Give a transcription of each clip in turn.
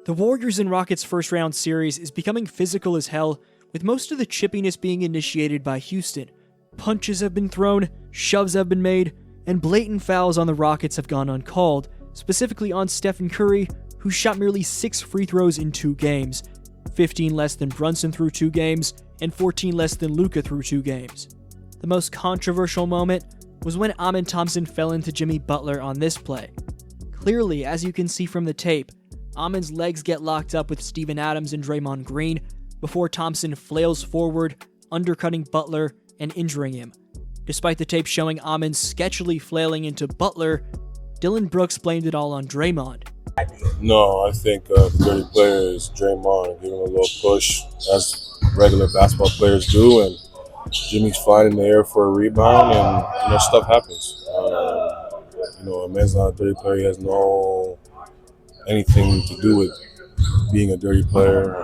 The Warriors and Rockets first round series is becoming physical as hell, with most of the chippiness being initiated by Houston. Punches have been thrown, shoves have been made, and blatant fouls on the Rockets have gone uncalled, specifically on Stephen Curry, who shot merely 6 free throws in 2 games, 15 less than Brunson through 2 games, and 14 less than Luka through 2 games. The most controversial moment was when Amen Thompson fell into Jimmy Butler on this play. Clearly, as you can see from the tape, Amen's legs get locked up with Steven Adams and Draymond Green before Thompson flails forward, undercutting Butler and injuring him. Despite the tape showing Amen sketchily flailing into Butler, Dillon Brooks blamed it all on Draymond. No, I think the dirty player is Draymond, giving him a little push as regular basketball players do, and Jimmy's flying in the air for a rebound, and stuff happens. A man's not a dirty player. He has no anything to do with being a dirty player,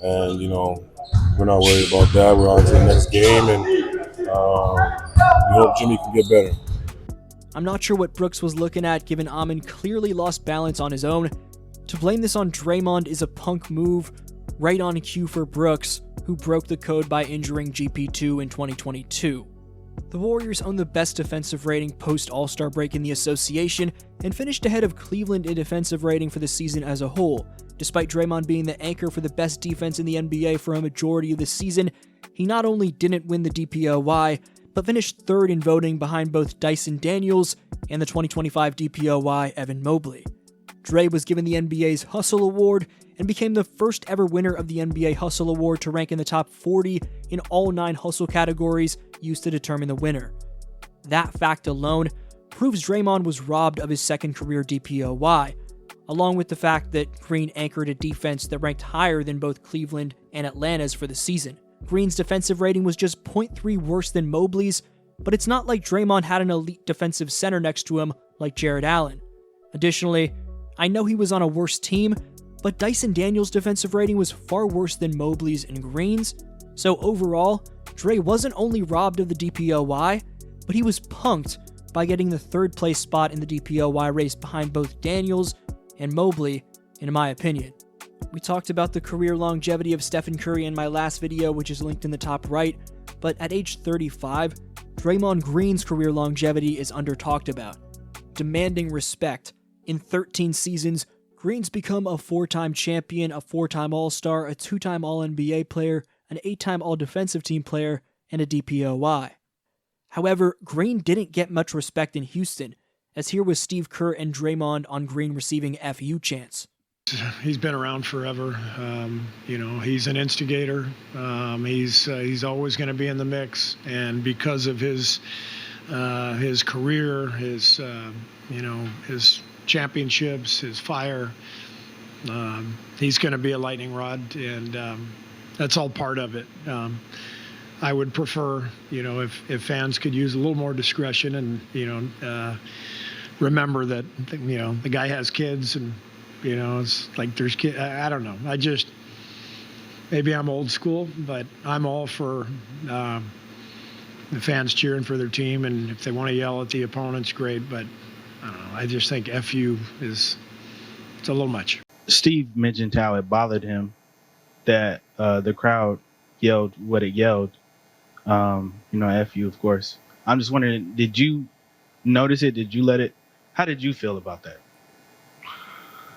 and we're not worried about that. We're on to the next game, and we hope Jimmy can get better. I'm not sure what Brooks was looking at, given Amen clearly lost balance on his own. To blame this on Draymond is a punk move, right on cue for Brooks, who broke the code by injuring GP2 in 2022. The Warriors own the best defensive rating post-All-Star break in the association and finished ahead of Cleveland in defensive rating for the season as a whole. Despite Draymond being the anchor for the best defense in the NBA for a majority of the season, he not only didn't win the DPOY, but finished 3rd in voting behind both Dyson Daniels and the 2025 DPOY Evan Mobley. Dre was given the NBA's Hustle Award and became the first ever winner of the NBA Hustle Award to rank in the top 40 in all 9 hustle categories used to determine the winner. That fact alone proves Draymond was robbed of his second career DPOY, along with the fact that Green anchored a defense that ranked higher than both Cleveland and Atlanta's for the season. Green's defensive rating was just 0.3 worse than Mobley's, but it's not like Draymond had an elite defensive center next to him like Jared Allen. Additionally, I know he was on a worse team, but Dyson Daniels' defensive rating was far worse than Mobley's and Green's, so overall, Dre wasn't only robbed of the DPOY, but he was punked by getting the 3rd place spot in the DPOY race behind both Daniels and Mobley, in my opinion. We talked about the career longevity of Stephen Curry in my last video, which is linked in the top right, but at age 35, Draymond Green's career longevity is under-talked about. Demanding respect. In 13 seasons, Green's become a 4-time champion, a 4-time All-Star, a 2-time All-NBA player, an 8-time All-Defensive Team player, and a DPOY. However, Green didn't get much respect in Houston, as here was Steve Kerr and Draymond on Green receiving FU chants. He's been around forever. He's an instigator. He's always going to be in the mix, and because of his career, his championships, his fire, he's going to be a lightning rod, and that's all part of it. I would prefer, if fans could use a little more discretion and, remember that, the guy has kids, and, it's like there's kids. I don't know. Maybe I'm old school, but I'm all for the fans cheering for their team, and if they want to yell at the opponents, great, but I don't know. I just think FU it's a little much. Steve mentioned how it bothered him that the crowd yelled what it yelled. FU, of course. I'm just wondering, did you notice it? Did you let it? How did you feel about that?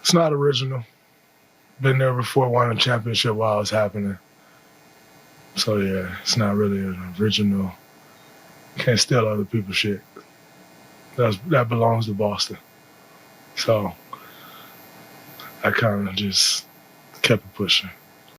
It's not original. Been there before, won a championship while it's happening. So yeah, it's not really an original. Can't steal other people's shit. That belongs to Boston. So I kind of just kept it pushing.